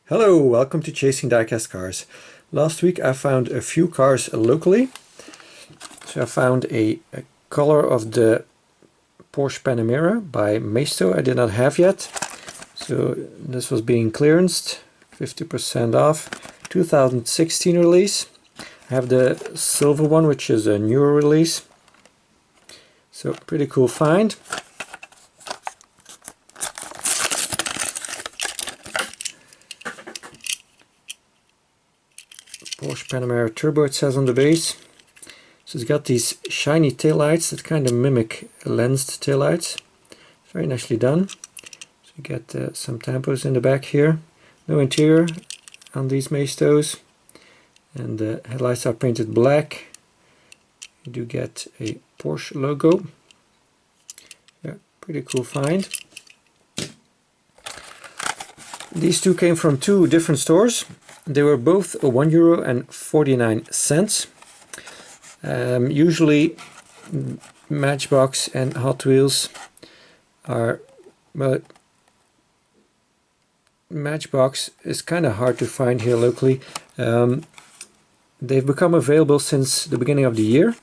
Hello, welcome to Chasing Diecast Cars. Last week I found a few cars locally. So I found a color of the Porsche Panamera by Maisto I did not have yet. So this was being clearanced, 50% off, 2016 release. I have the silver one, which is a newer release. So pretty cool find. Porsche Panamera Turbo, it says on the base. So it's got these shiny taillights that kind of mimic lensed taillights. Very nicely done. So you get some tampos in the back here. No interior on these Maistos. And the headlights are painted black. You do get a Porsche logo. Yeah, pretty cool find. These two came from two different stores. They were both €1.49. Usually Matchbox and Hot Wheels are, well, Matchbox is kind of hard to find here locally. They've become available since the beginning of the year.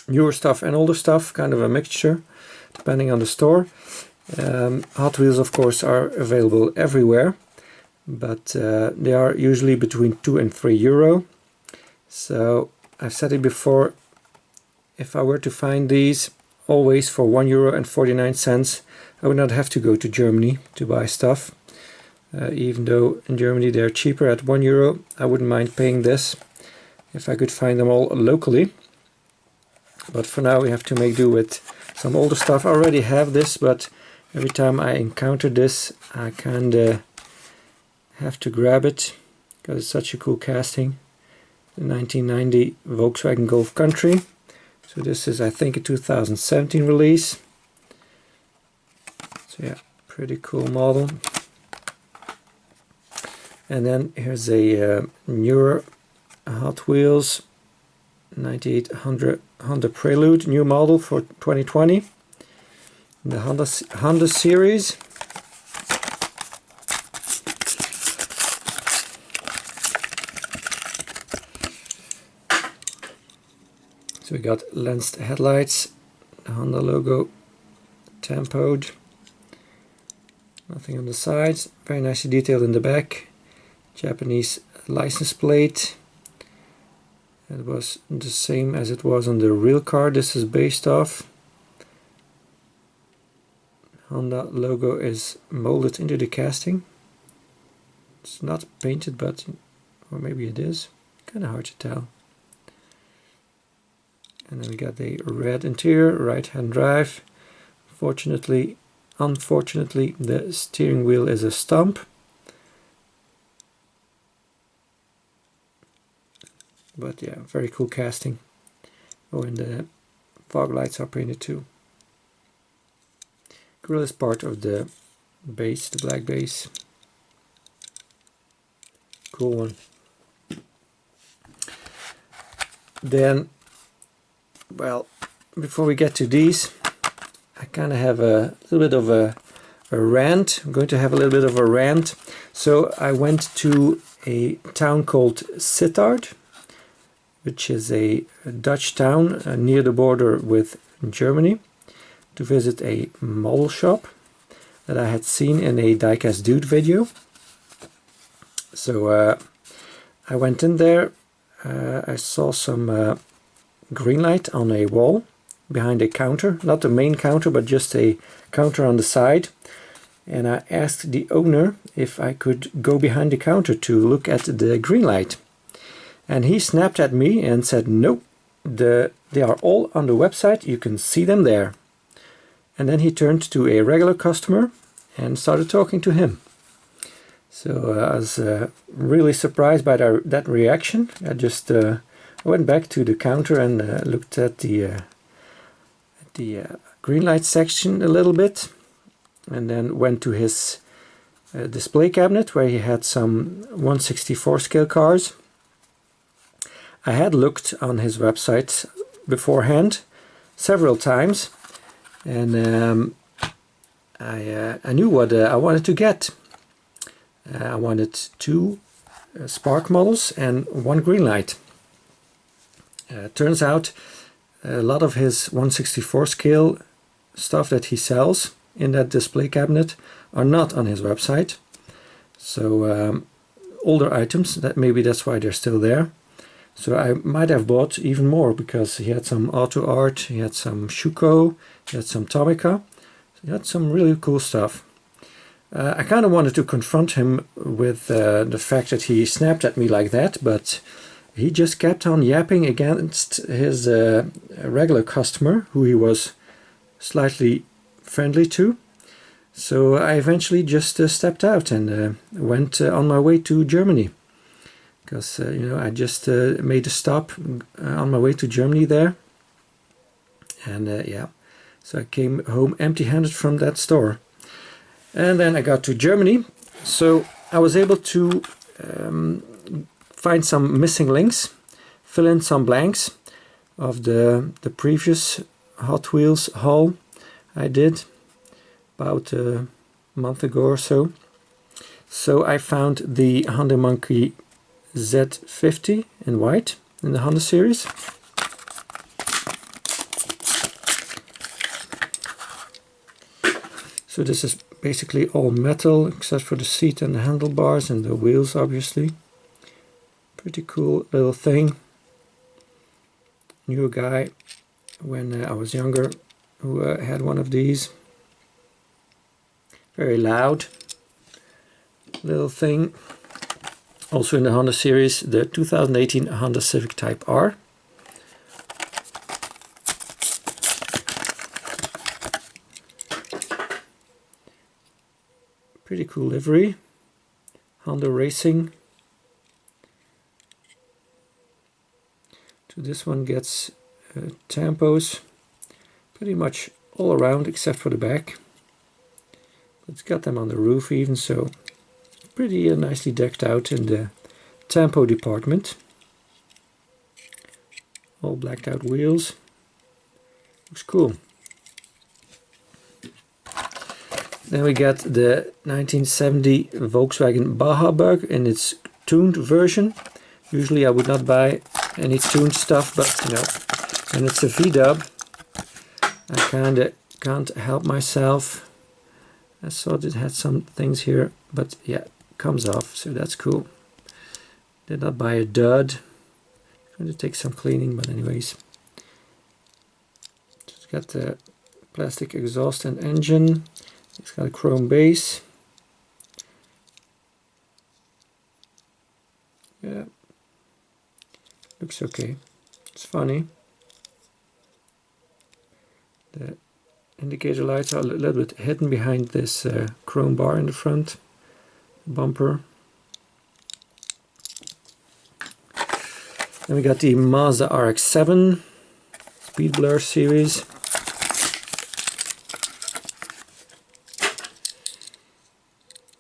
Newer stuff and older stuff, kind of a mixture depending on the store. Hot Wheels, of course, are available everywhere, but they are usually between €2 and €3. So I've said it before, if I were to find these always for €1.49, I would not have to go to Germany to buy stuff. Even though in Germany they're cheaper at €1, I wouldn't mind paying this if I could find them all locally. But for now we have to make do with some older stuff. I already have this, but every time I encounter this I kinda have to grab it because it's such a cool casting. The 1990 Volkswagen Golf Country. So this is, I think, a 2017 release. So yeah, pretty cool model. And then here's a newer Hot Wheels 98 Honda Prelude, new model for 2020. The Honda series. So we got lensed headlights, the Honda logo tampoed, nothing on the sides, very nicely detailed in the back, Japanese license plate. It was the same as it was on the real car this is based off. Honda logo is molded into the casting. It's not painted, but, or maybe it is, kind of hard to tell. And then we got the red interior, right-hand drive. Unfortunately, the steering wheel is a stump. But yeah, very cool casting. Oh, and the fog lights are painted too. Grille is part of the base, the black base. Cool one. Then, well, before we get to these, I kind of have a little bit of a rant. I'm going to have a little bit of a rant. So I went to a town called Sittard, which is a Dutch town near the border with Germany, to visit a model shop that I had seen in a Diecast Dude video. So I went in there. I saw some Greenlight on a wall behind a counter, not the main counter, but just a counter on the side. And I asked the owner if I could go behind the counter to look at the Greenlight. And he snapped at me and said, nope, they are all on the website, you can see them there. And then he turned to a regular customer and started talking to him. So I was really surprised by that reaction. I just went back to the counter and looked at the Greenlight section a little bit, and then went to his display cabinet where he had some 1/64 scale cars. I had looked on his website beforehand several times, and I knew what I wanted to get. I wanted 2 Spark models and 1 Greenlight. Turns out a lot of his 1/64 scale stuff that he sells in that display cabinet are not on his website. So older items, that maybe that's why they're still there. So I might have bought even more, because he had some Auto Art, he had some Schuco, he had some Tomica. So he had some really cool stuff. I kind of wanted to confront him with the fact that he snapped at me like that, but he just kept on yapping against his regular customer, who he was slightly friendly to. So I eventually just stepped out and went on my way to Germany. Because, you know, I just made a stop on my way to Germany there. And yeah, so I came home empty-handed from that store. And then I got to Germany. So I was able to find some missing links, fill in some blanks of the previous Hot Wheels haul I did about a month ago or so. So I found the Honda Monkey Z50 in white in the Honda series. So this is basically all metal except for the seat and the handlebars and the wheels, obviously. Pretty cool little thing. Knew a guy when I was younger who had one of these. Very loud little thing. Also in the Honda series, the 2018 Honda Civic Type R. Pretty cool livery. Honda Racing. So this one gets tampos pretty much all around except for the back. It's got them on the roof even, so pretty nicely decked out in the tampo department. All blacked out wheels. Looks cool. Then we got the 1970 Volkswagen Baja Bug in its tuned version. Usually I would not buy any tuned stuff, but you know, when it's a VW, I kinda can't help myself. I thought it had some things here, but yeah, comes off, so that's cool. Did not buy a dud. Going to take some cleaning, but anyways. It's got the plastic exhaust and engine. It's got a chrome base. Yeah, looks okay. It's funny. The indicator lights are a little bit hidden behind this chrome bar in the front bumper. Then we got the Mazda RX-7 Speed Blur series.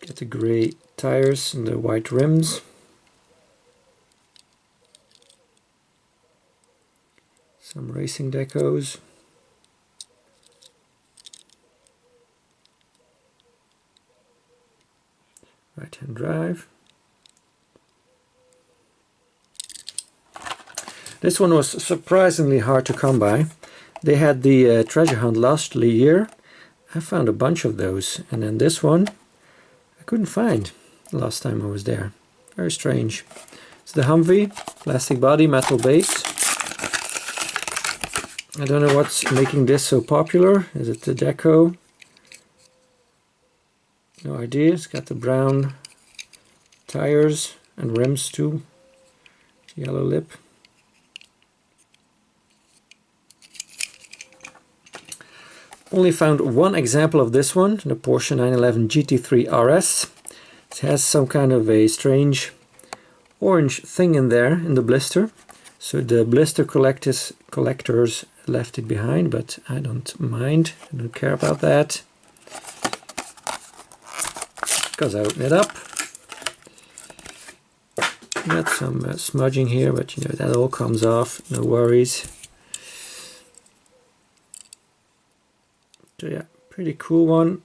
Got the gray tires and the white rims. Some racing decos. Right-hand drive. This one was surprisingly hard to come by. They had the treasure hunt last year. I found a bunch of those, and then this one I couldn't find last time I was there. Very strange. It's the Humvee, plastic body, metal base. I don't know what's making this so popular. Is it the deco? No idea. It's got the brown tires and rims too. Yellow lip. Only found one example of this one, the Porsche 911 GT3 RS. It has some kind of a strange orange thing in there in the blister. So the blister collectors left it behind, but I don't mind. I don't care about that. Because I open it up. Got some smudging here, but you know, that all comes off, no worries. So yeah, pretty cool one.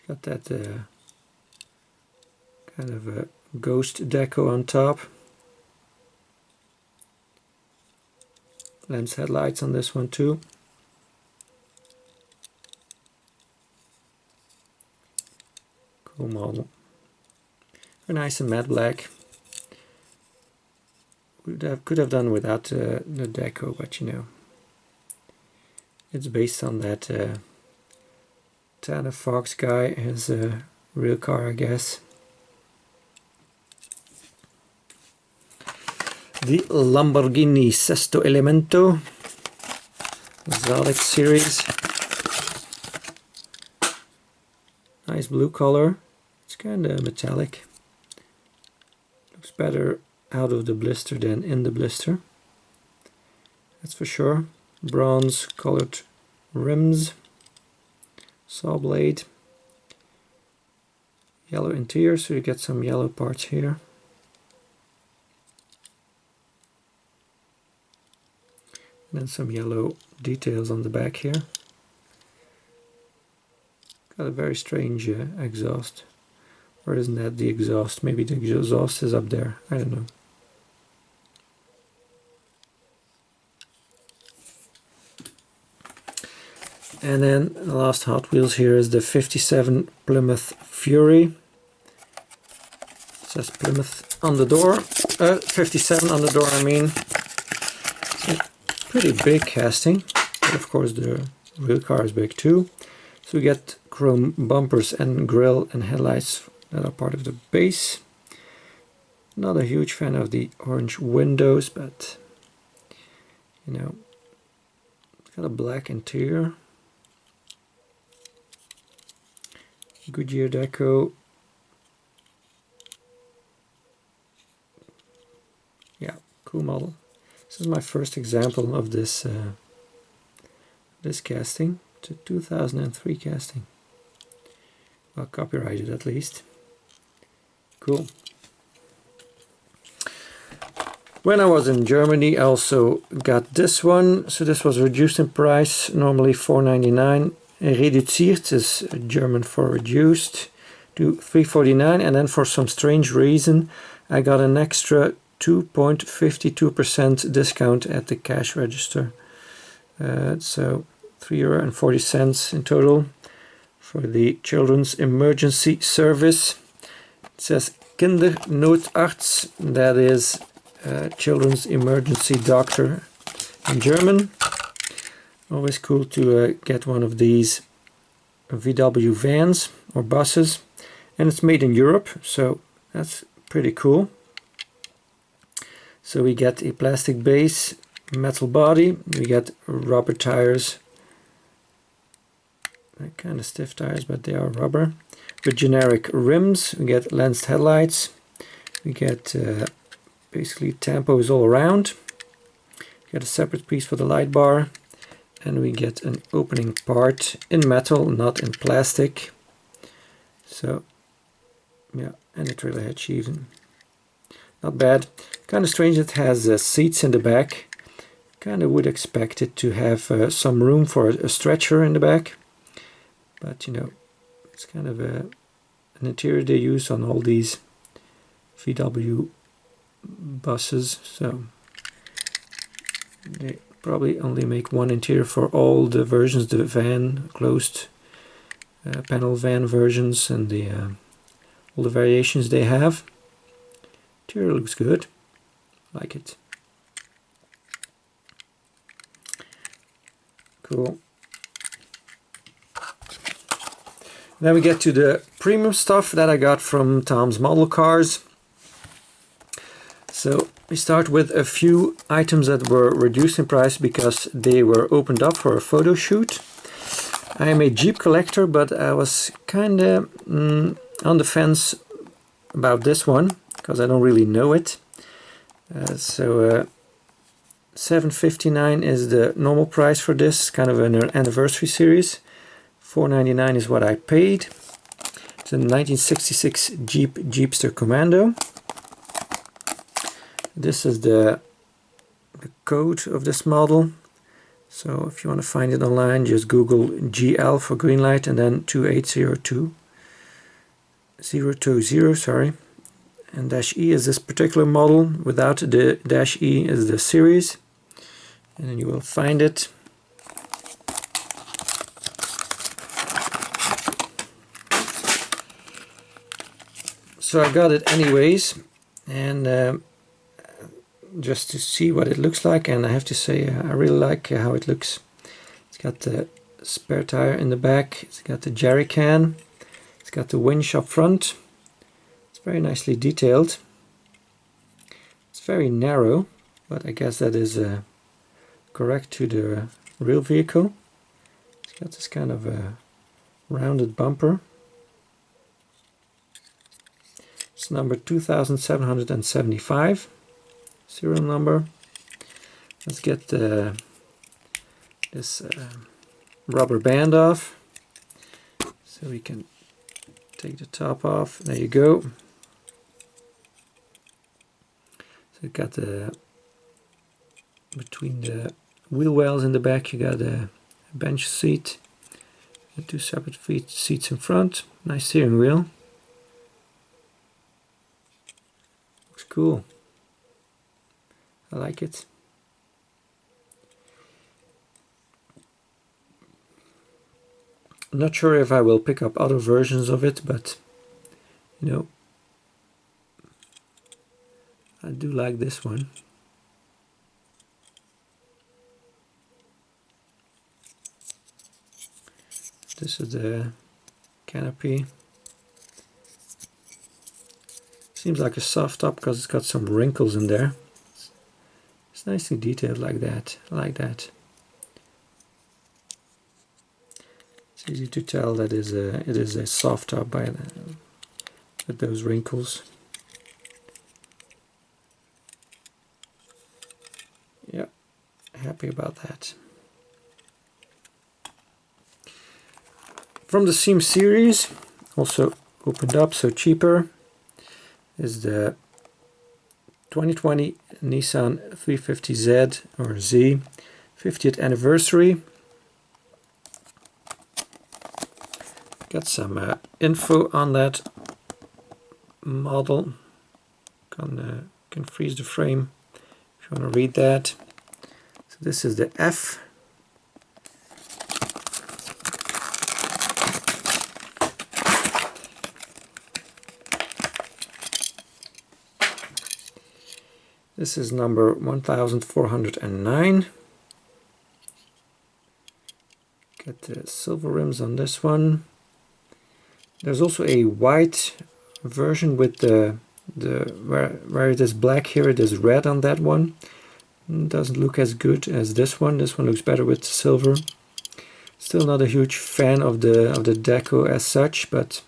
Got that kind of a ghost deco on top. Lens headlights on this one too. Cool model. Very nice and matte black. Could have done without the deco, but you know, it's based on that Tanner Fox guy, his real car, I guess. The Lamborghini Sesto Elemento Zalek series. Nice blue color. It's kind of metallic. Looks better out of the blister than in the blister. That's for sure. Bronze colored rims. Saw blade. Yellow interior, so you get some yellow parts here. And then some yellow details on the back here. Got a very strange exhaust. Or isn't that the exhaust? Maybe the exhaust is up there. I don't know. And then the last Hot Wheels here is the 57 Plymouth Fury. It says Plymouth on the door. 57 on the door, I mean. Pretty big casting, but of course the real car is big too. So we get chrome bumpers and grille and headlights that are part of the base. Not a huge fan of the orange windows, but you know, it's got a black interior. Goodyear deco. Yeah, cool model. This is my first example of this this casting. It's a 2003 casting. Well, copyrighted at least. Cool. When I was in Germany, I also got this one. So this was reduced in price, normally $4.99. Reduziert is German for reduced, to $3.49, and then for some strange reason I got an extra 2.52% discount at the cash register. So €3.40 in total for the Children's Emergency Service. It says Kindernoodarts, that is Children's Emergency Doctor in German. Always cool to get one of these VW vans or buses, and it's made in Europe, so that's pretty cool. So we get a plastic base, metal body, we get rubber tires. They're kind of stiff tires, but they are rubber. With generic rims, we get lensed headlights. We get basically tampos all around. We get a separate piece for the light bar. And we get an opening part in metal, not in plastic. So, yeah, and a trailer hitch even. Not bad. Kind of strange it has seats in the back. Kind of would expect it to have some room for a stretcher in the back. But, you know, it's kind of an interior they use on all these VW buses. So, they probably only make one interior for all the versions, the van, closed panel van versions, and the all the variations they have. Interior looks good, like it. Cool. Then we get to the premium stuff that I got from Tom's Modelcars. So we start with a few items that were reduced in price because they were opened up for a photo shoot. I am a Jeep collector, but I was kind of on the fence about this one because I don't really know it. So $7.59 is the normal price for this, kind of an anniversary series. $4.99 is what I paid. It's a 1966 Jeep Jeepster Commando. This is the code of this model. So if you want to find it online, just Google GL for Greenlight and then 2802. 020, sorry, and dash E is this particular model. Without the dash E is the series, and then you will find it. So I got it anyways, and just to see what it looks like, and I have to say I really like how it looks. It's got the spare tire in the back, it's got the jerry can, it's got the winch up front. It's very nicely detailed. It's very narrow, but I guess that is correct to the real vehicle. It's got this kind of a rounded bumper. It's number 2775, serial number. Let's get this rubber band off, so we can take the top off. There you go. So you got the, between the wheel wells in the back, you got a bench seat and two separate seats in front. Nice steering wheel. Looks cool. I like it. I'm not sure if I will pick up other versions of it, but you know, I do like this one. This is the canopy. Seems like a soft top because it's got some wrinkles in there. It's nicely detailed like that. I like that. It's easy to tell that it is a soft top by with those wrinkles. Yeah, happy about that. From the same series, also opened up, so cheaper, is the 2020 Nissan 350Z or Z 50th anniversary. Got some info on that model. Can freeze the frame if you want to read that. So this is the F. This is number 1409. Get the silver rims on this one. There's also a white version with the where it is black here, it is red on that one. It doesn't look as good as this one. This one looks better with silver. Still not a huge fan of the deco as such, but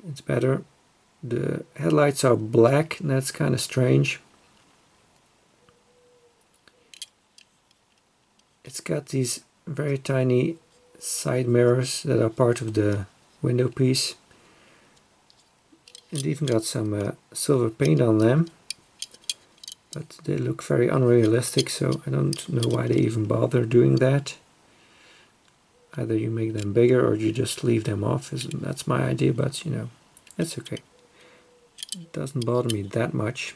it's better. The headlights are black, and that's kind of strange. It's got these very tiny side mirrors that are part of the window piece. It even got some silver paint on them, but they look very unrealistic, so I don't know why they even bother doing that. Either you make them bigger or you just leave them off. That's my idea, but you know, it's okay. It doesn't bother me that much.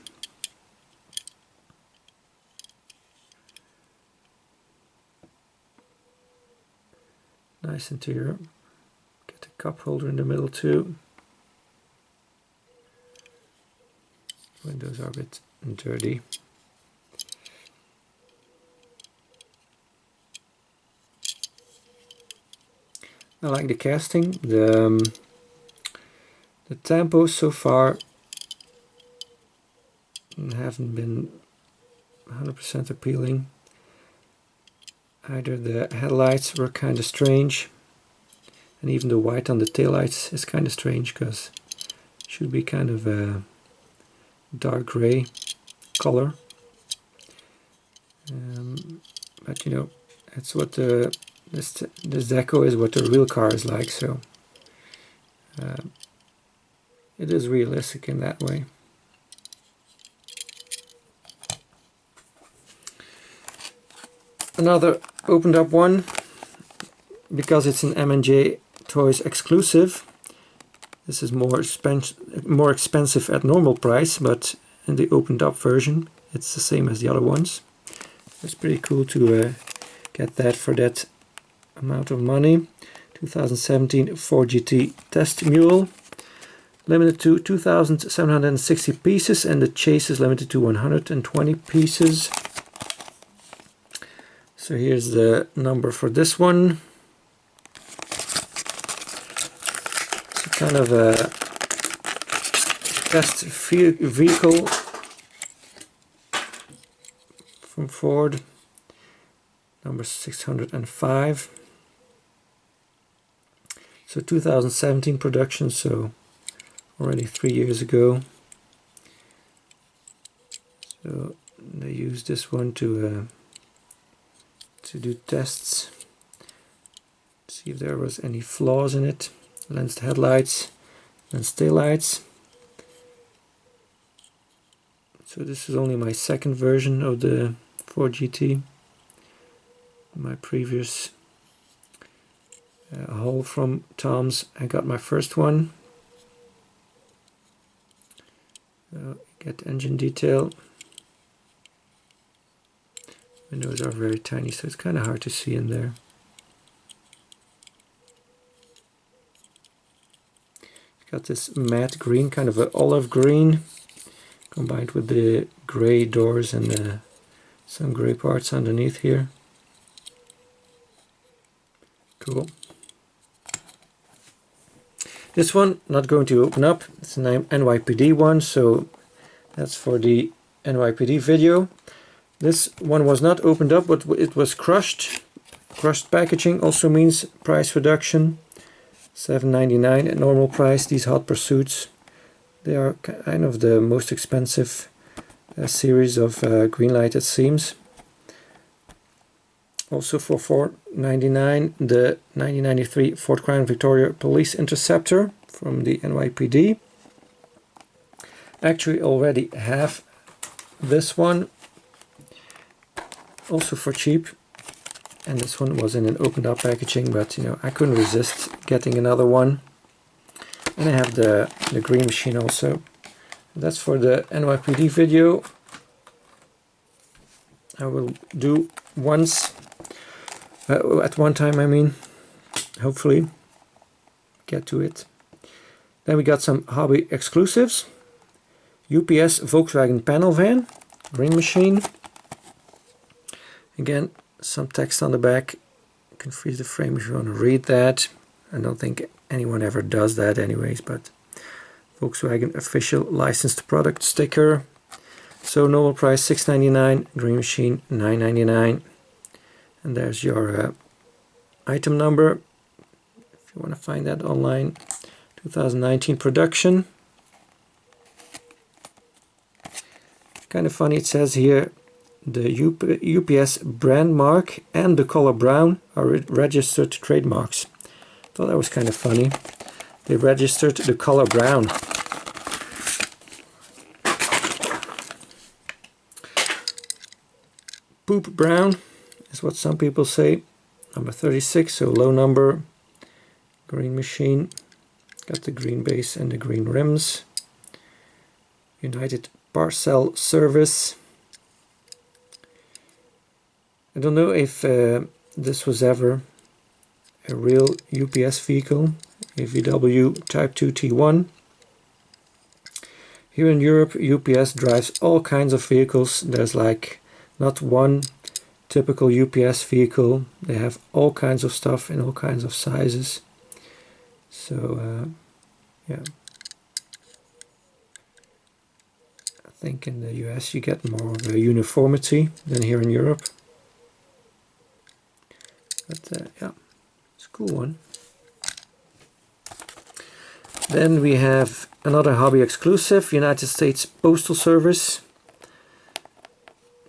Nice interior. Get the cup holder in the middle too. Windows are a bit dirty. I like the casting. The tampos so far haven't been 100% appealing. Either the headlights were kind of strange, and even the white on the taillights is kind of strange because it should be kind of a dark gray color. But you know, it's what this deco is what the real car is like, so it is realistic in that way. Another opened up one, because it's an M&J Toys exclusive, This is more expensive at normal price, but in the opened up version it's the same as the other ones. It's pretty cool to get that for that amount of money. 2017 Ford GT test mule, limited to 2,760 pieces, and the chase is limited to 120 pieces. So here's the number for this one. It's kind of a test vehicle from Ford, number 605. So 2017 production, so already 3 years ago. So they used this one to do tests, see if there was any flaws in it. Lensed headlights, lensed taillights. So this is only my second version of the Ford GT. My previous haul from Tom's, I got my first one. Get engine detail. Windows are very tiny, so it's kind of hard to see in there. Got this matte green, kind of an olive green, combined with the gray doors and some gray parts underneath here. Cool. This one not going to open up. It's an NYPD one, so that's for the NYPD video. This one was not opened up, but it was crushed. Crushed packaging also means price reduction. $7.99 at normal price. These Hot Pursuits, they are kind of the most expensive series of Greenlight, it seems. Also for $4.99, the 1993 Ford Crown Victoria Police Interceptor from the NYPD. Actually already have this one, also for cheap, and this one was in an opened up packaging, but you know, I couldn't resist getting another one. And I have the green machine also. That's for the NYPD video. I will do once, at one time I mean, hopefully get to it. Then we got some hobby exclusives. UPS Volkswagen panel van, green machine. Again, some text on the back. You can freeze the frame if you want to read that. I don't think anyone ever does that anyways, but Volkswagen official licensed product sticker. So normal price $6.99, green machine $9.99. And there's your item number if you want to find that online. 2019 production. Kind of funny, it says here the UPS brand mark and the color brown are registered trademarks. Thought that was kind of funny. They registered the color brown. Poop brown is what some people say. Number 36, so low number. Green machine. Got the green base and the green rims. United Parcel Service. I don't know if this was ever a real UPS vehicle, a VW Type 2 T1. Here in Europe, UPS drives all kinds of vehicles. There's like not one typical UPS vehicle. They have all kinds of stuff in all kinds of sizes. So yeah, I think in the US you get more of a uniformity than here in Europe. But yeah, it's a cool one. Then we have another hobby exclusive, United States Postal Service.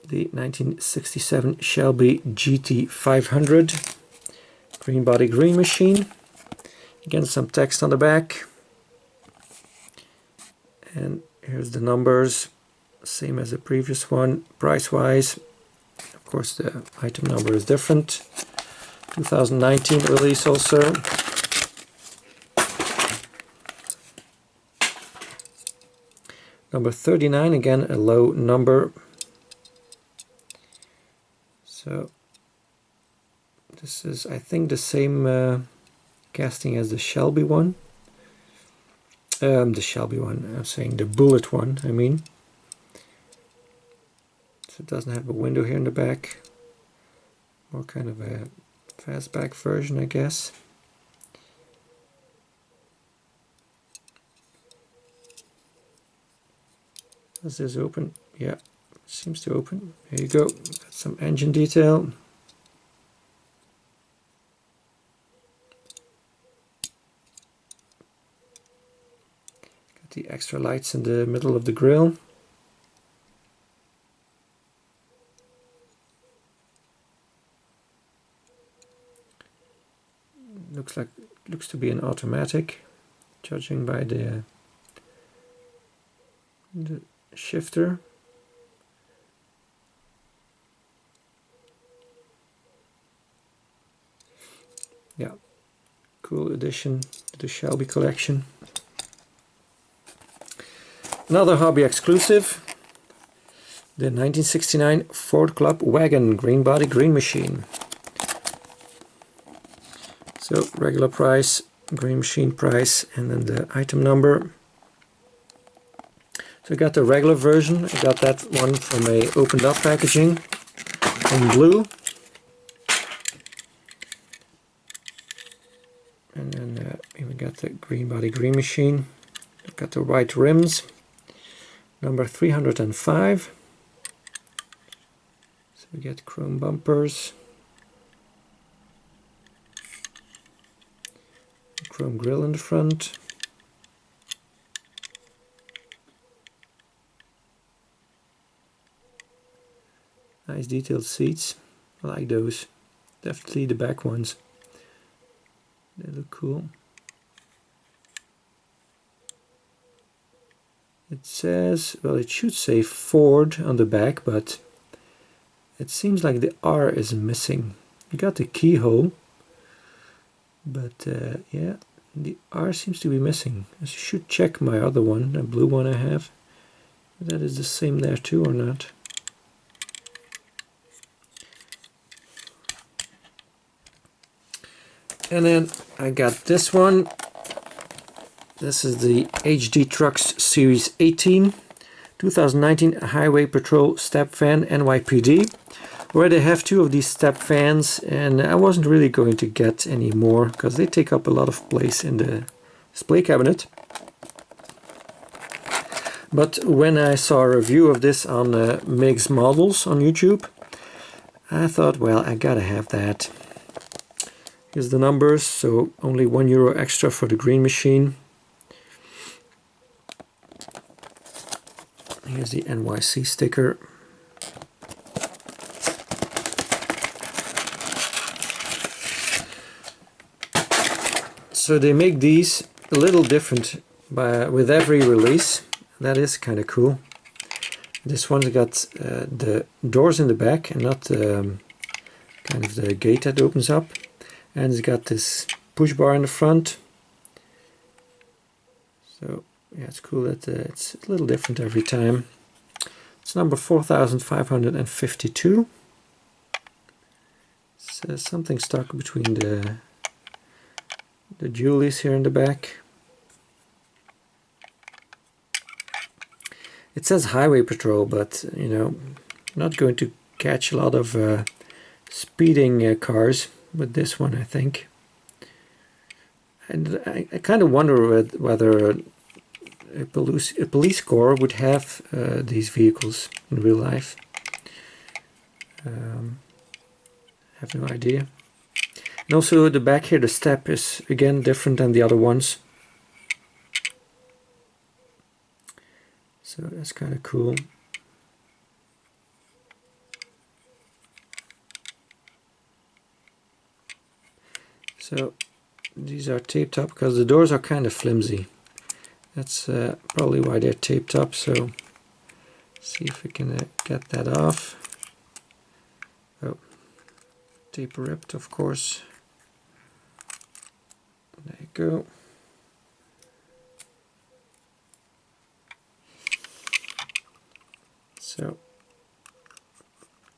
The 1967 Shelby GT500. Green body, green machine. Again, some text on the back. And here's the numbers, same as the previous one, price-wise. Of course, the item number is different. 2019 release also. Number 39, again a low number. So this is, I think, the same casting as the Shelby one. The Shelby one, I'm saying the Bullet one, I mean. So it doesn't have a window here in the back. More kind of a fastback version, I guess. Does this open? Yeah, seems to open. There you go. Got some engine detail. Got the extra lights in the middle of the grille. Looks to be an automatic, judging by the shifter. Yeah, cool addition to the Shelby collection. Another hobby exclusive, the 1969 Ford Club Wagon green body green machine. So regular price, green machine price, and then the item number. So I got the regular version. I got that one from a opened up packaging in blue. And then we got the green body green machine. I've got the white rims. Number 305. So we get chrome bumpers. Chrome grille in the front. Nice detailed seats. I like those. Definitely the back ones. They look cool. It says, well, it should say Ford on the back, but it seems like the R is missing. You got the keyhole, but yeah, the R seems to be missing. I should check my other one, the blue one I have. That is the same there too or not. And then I got this one. This is the HD Trucks Series 18 2019 Highway Patrol Step Fan NYPD, where they have two of these step fans, and I wasn't really going to get any more because they take up a lot of place in the display cabinet. But when I saw a review of this on MiG's Models on YouTube, I thought, well, I gotta have that. Here's the numbers, so only €1 extra for the green machine. Here's the NYC sticker. So they make these a little different with every release. That is kind of cool. This one's got the doors in the back and not kind of the gate that opens up. And it's got this push bar in the front. So yeah, it's cool that it's a little different every time. It's number 4552. It's something stuck between the Julies here in the back. It says Highway Patrol, but you know, not going to catch a lot of speeding cars with this one, I think. And I kind of wonder whether a police corps would have these vehicles in real life. Have no idea. And also the back here, the step is again different than the other ones. So that's kind of cool. So these are taped up because the doors are kind of flimsy. That's probably why they're taped up. So see if we can get that off. Oh, tape ripped, of course. There you go. So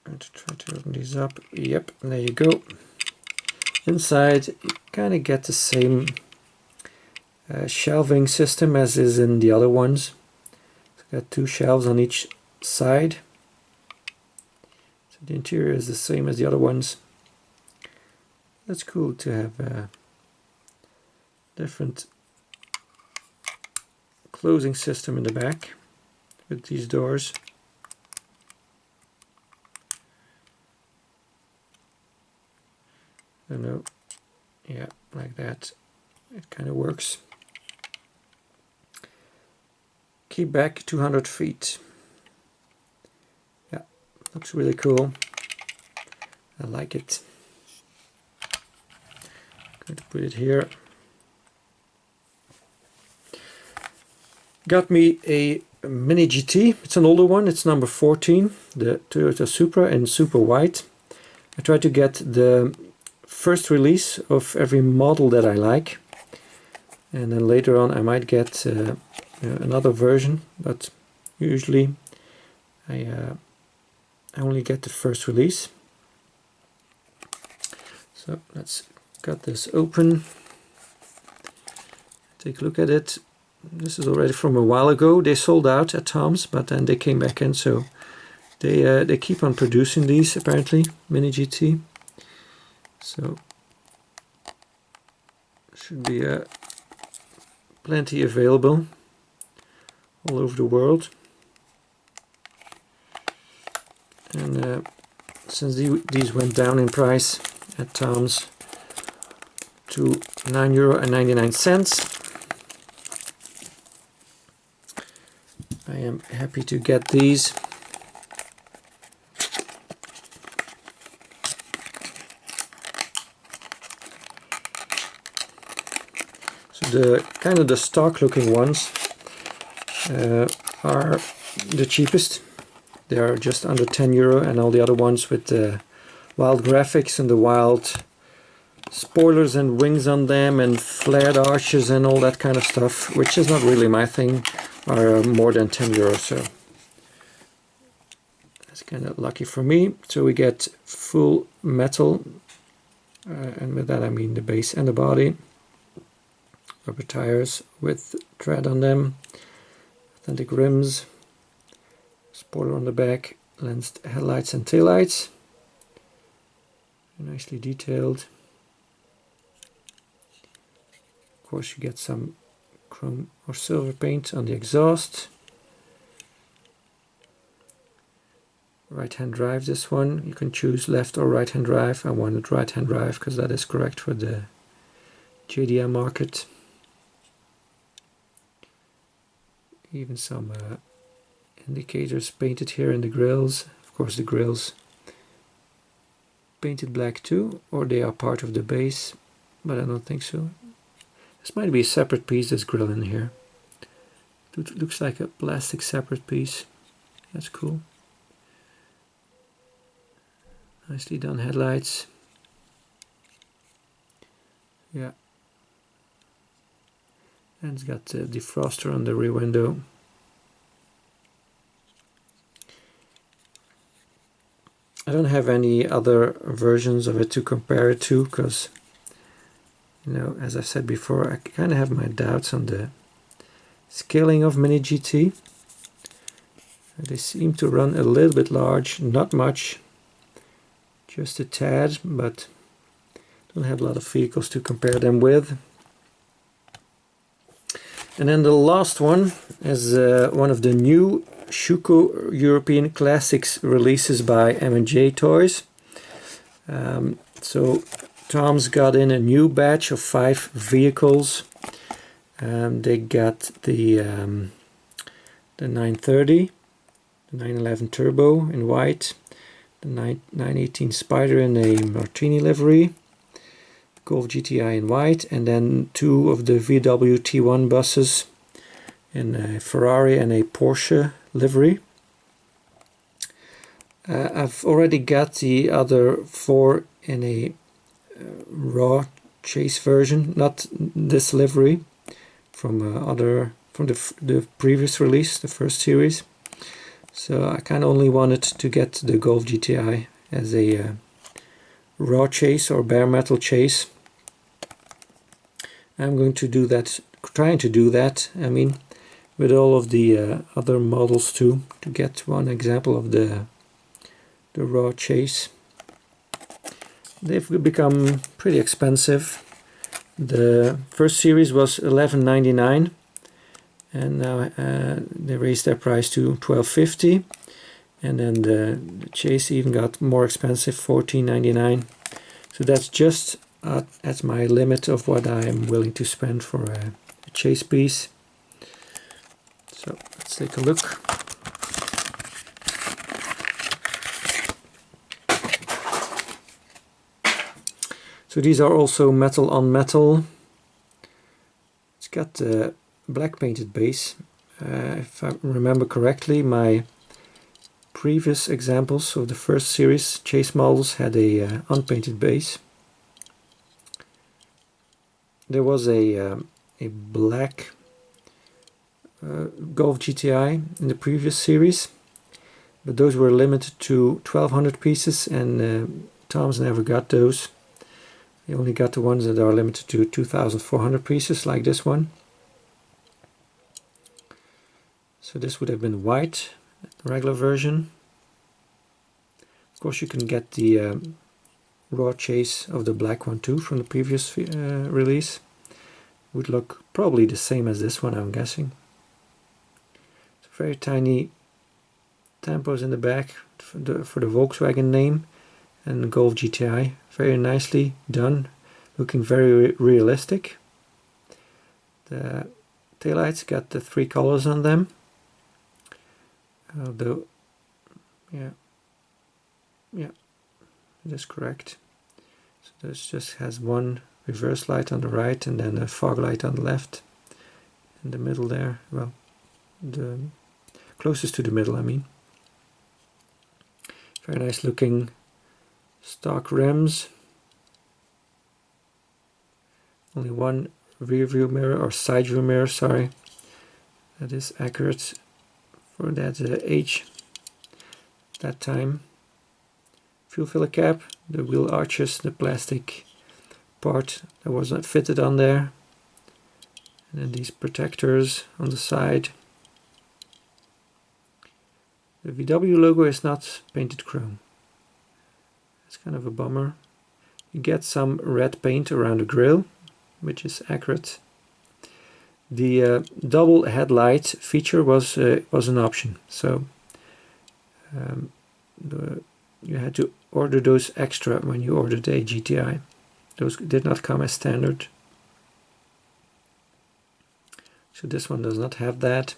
I'm going to try to open these up. Yep, there you go. Inside you kind of get the same shelving system as is in the other ones. It's got 2 shelves on each side. So the interior is the same as the other ones. That's cool to have a different closing system in the back with these doors. I don't know, yeah, like that. It kind of works. Keep back 200 feet. Yeah, looks really cool. I like it. Going to put it here. Got me a MiniGT. It's an older one. It's number 14, the Toyota Supra in super white. I tried to get the first release of every model that I like, and then later on I might get another version, but usually I only get the first release. So let's cut this open, take a look at it. This is already from a while ago. They sold out at Tom's, but then they came back in, so they keep on producing these apparently, MiniGT. So should be plenty available all over the world. And since these went down in price at Tom's to €9.99, I am happy to get these. So the kind of the stock looking ones are the cheapest. They are just under €10, and all the other ones with the wild graphics and the wild spoilers and wings on them and flared arches and all that kind of stuff, which is not really my thing, are more than €10. So that's kind of lucky for me. So we get full metal, and with that I mean the base and the body. Rubber tires with tread on them, authentic rims, spoiler on the back, lensed headlights and taillights, nicely detailed. Of course you get some chrome or silver paint on the exhaust. Right hand drive, this one. You can choose left or right hand drive. I wanted right hand drive because that is correct for the JDM market. Even some indicators painted here in the grills. Of course the grills painted black too, or they are part of the base, but I don't think so. This might be a separate piece, this grill in here. It looks like a plastic separate piece. That's cool. Nicely done headlights. Yeah. And it's got the defroster on the rear window. I don't have any other versions of it to compare it to, because, you know, as I said before, I kind of have my doubts on the scaling of MiniGT. They seem to run a little bit large, not much, just a tad, but don't have a lot of vehicles to compare them with. And then the last one is one of the new Schuco European Classics releases by M&J Toys. So Tom's got in a new batch of 5 vehicles. They got the 930, the 911 Turbo in white, the 918 Spider in a Martini livery, Golf GTI in white, and then 2 of the VW T1 buses in a Ferrari and a Porsche livery. I've already got the other 4 in a raw chase version, not this livery, from the previous release, the first series. So I kind of only wanted to get the Golf GTI as a raw chase or bare metal chase. I'm going to do that, trying to do that, I mean, with all of the other models too, to get one example of the raw chase. They've become pretty expensive. The first series was $11.99, and now they raised their price to $12.50, and then the chase even got more expensive, $14.99. So that's just at my limit of what I'm willing to spend for a chase piece. So let's take a look. So these are also metal on metal. It's got a black painted base. If I remember correctly, my previous examples of the first series chase models had a unpainted base. There was a black Golf GTI in the previous series, but those were limited to 1200 pieces, and Tom's never got those. He only got the ones that are limited to 2400 pieces, like this one. So this would have been white, the regular version. Of course you can get the raw chase of the black one too from the previous release. Would look probably the same as this one, I'm guessing. So very tiny tampos in the back for the Volkswagen name and Golf GTI. Very nicely done, looking very realistic. The taillights got the 3 colors on them. Although, yeah, that's correct. So this just has one reverse light on the right and then a fog light on the left. In the middle there, well, the closest to the middle, I mean. Very nice looking stock rims. Only one rear view mirror, or side view mirror, sorry. That is accurate for that age, that time. Fuel filler cap, the wheel arches, the plastic part that was not fitted on there. And then these protectors on the side. The VW logo is not painted chrome. It's kind of a bummer. You get some red paint around the grille, which is accurate. The double headlight feature was an option, so you had to order those extra when you ordered a GTI. Those did not come as standard. So this one does not have that.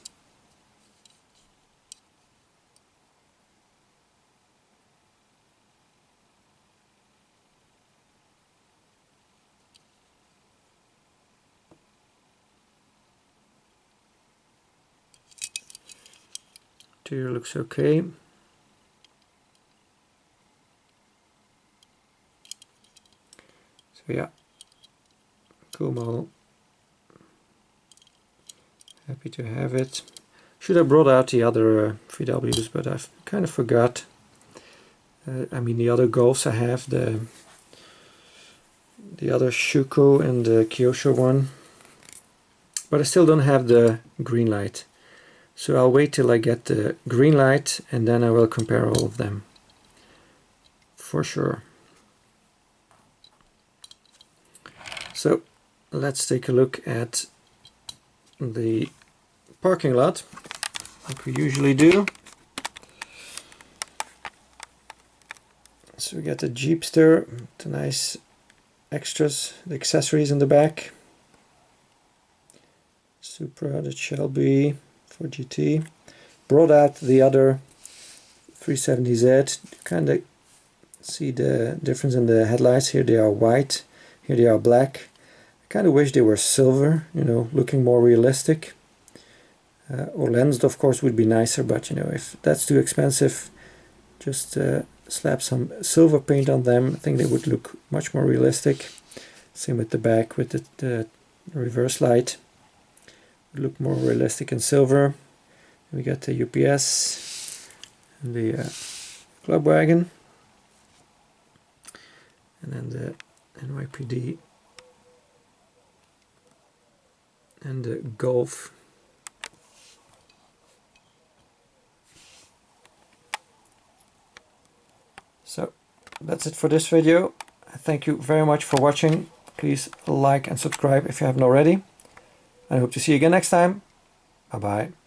Interior looks okay. So yeah, cool model. Happy to have it. Should have brought out the other VWs, but I kind of forgot. I mean, the other Golfs I have, the other Schuco and the Kyosho one, but I still don't have the Greenlight. So I'll wait till I get the Greenlight and then I will compare all of them, for sure. So let's take a look at the parking lot, like we usually do. So we got the Jeepster, the nice extras, the accessories in the back. Supra, the Shelby for GT. Brought out the other 370Z. Kind of see the difference in the headlights. Here they are white, here they are black. I kind of wish they were silver, you know, looking more realistic. Or lensed, of course, would be nicer, but you know, if that's too expensive, just slap some silver paint on them. I think they would look much more realistic. Same with the back, with the reverse light. Would look more realistic in silver. We got the UPS, the club wagon, and then the NYPD and the Golf. So that's it for this video. Thank you very much for watching. Please like and subscribe if you haven't already. I hope to see you again next time. Bye bye.